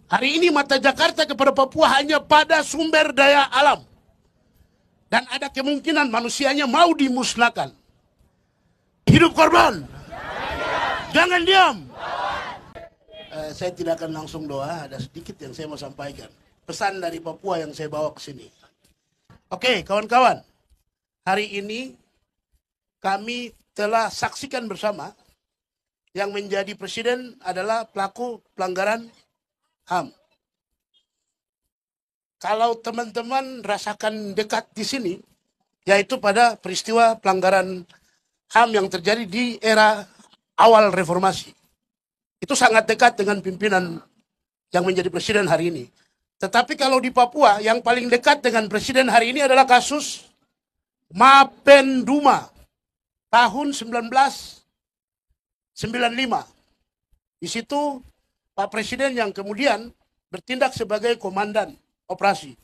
Hari ini mata Jakarta kepada Papua hanya pada sumber daya alam. Dan ada kemungkinan manusianya mau dimusnahkan. Hidup korban. Jangan diam. Saya tidak akan langsung doa, ada sedikit yang saya mau sampaikan. Pesan dari Papua yang saya bawa ke sini. Oke, kawan-kawan. Hari ini kami telah saksikan bersama yang menjadi presiden adalah pelaku pelanggaran HAM. Kalau teman-teman rasakan dekat di sini, yaitu pada peristiwa pelanggaran HAM yang terjadi di era awal reformasi. Itu sangat dekat dengan pimpinan yang menjadi presiden hari ini. Tetapi kalau di Papua, yang paling dekat dengan presiden hari ini adalah kasus Mapenduma tahun 1995. Di situ Pak Presiden yang kemudian bertindak sebagai komandan operasi.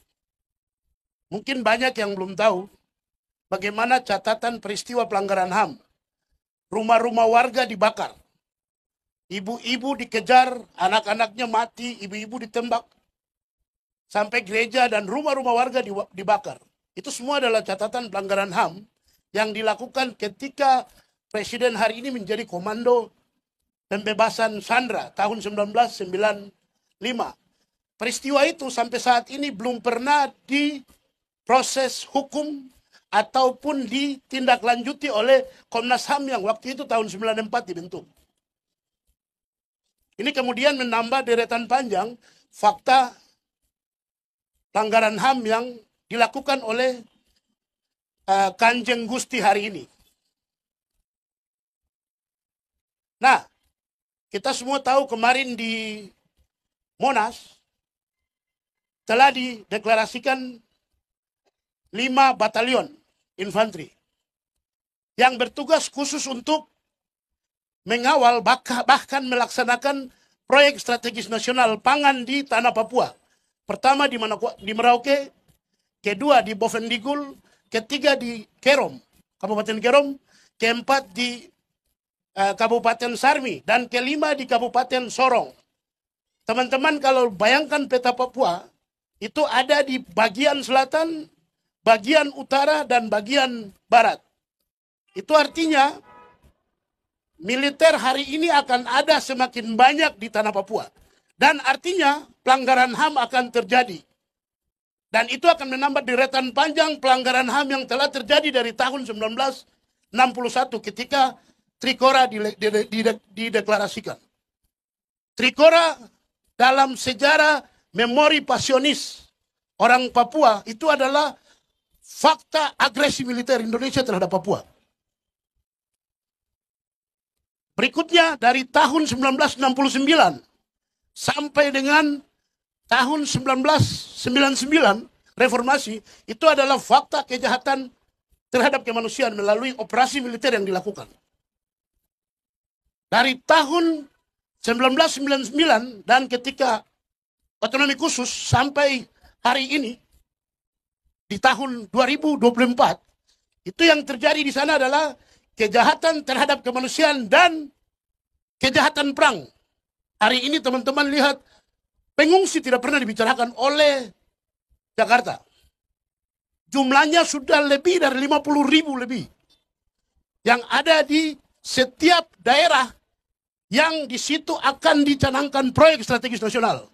Mungkin banyak yang belum tahu bagaimana catatan peristiwa pelanggaran HAM. Rumah-rumah warga dibakar. Ibu-ibu dikejar, anak-anaknya mati, ibu-ibu ditembak. Sampai gereja dan rumah-rumah warga dibakar. Itu semua adalah catatan pelanggaran HAM yang dilakukan ketika Presiden hari ini menjadi komando pembebasan Sandra tahun 1995. Peristiwa itu sampai saat ini belum pernah diproses hukum ataupun ditindaklanjuti oleh Komnas HAM yang waktu itu tahun 94 dibentuk. Ini kemudian menambah deretan panjang fakta pelanggaran HAM yang dilakukan oleh Kanjeng Gusti hari ini. Nah, kita semua tahu kemarin di Monas telah dideklarasikan 5 batalion infanteri yang bertugas khusus untuk mengawal bahkan melaksanakan proyek strategis nasional pangan di tanah Papua. Pertama di Merauke, kedua di Bovendigul, ketiga di Kerom, Kabupaten Kerom, keempat di Kabupaten Sarmi, dan kelima di Kabupaten Sorong. Teman-teman kalau bayangkan peta Papua, itu ada di bagian selatan, bagian utara, dan bagian barat. Itu artinya militer hari ini akan ada semakin banyak di tanah Papua. Dan artinya pelanggaran HAM akan terjadi. Dan itu akan menambah deretan panjang pelanggaran HAM yang telah terjadi dari tahun 1961 ketika Trikora dideklarasikan. Trikora dalam sejarah memori pasionis orang Papua itu adalah fakta agresi militer Indonesia terhadap Papua. Berikutnya dari tahun 1969 sampai dengan tahun 1999 reformasi itu adalah fakta kejahatan terhadap kemanusiaan melalui operasi militer yang dilakukan. Dari tahun 1999 dan ketika otonomi khusus sampai hari ini di tahun 2024 itu yang terjadi di sana adalah kejahatan terhadap kemanusiaan dan kejahatan perang. Hari ini teman-teman lihat pengungsi tidak pernah dibicarakan oleh Jakarta. Jumlahnya sudah lebih dari 50.000 lebih. Yang ada di setiap daerah yang di situ akan dicanangkan proyek strategis nasional.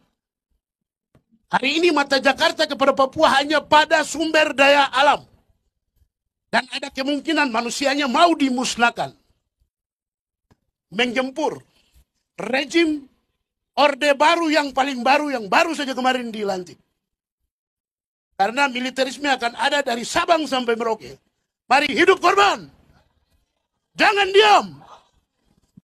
Hari ini mata Jakarta kepada Papua hanya pada sumber daya alam. Dan ada kemungkinan manusianya mau dimusnahkan. Menggempur rejim Orde Baru yang paling baru, yang baru saja kemarin dilantik. Karena militerisme akan ada dari Sabang sampai Merauke. Mari hidup korban. Jangan diam.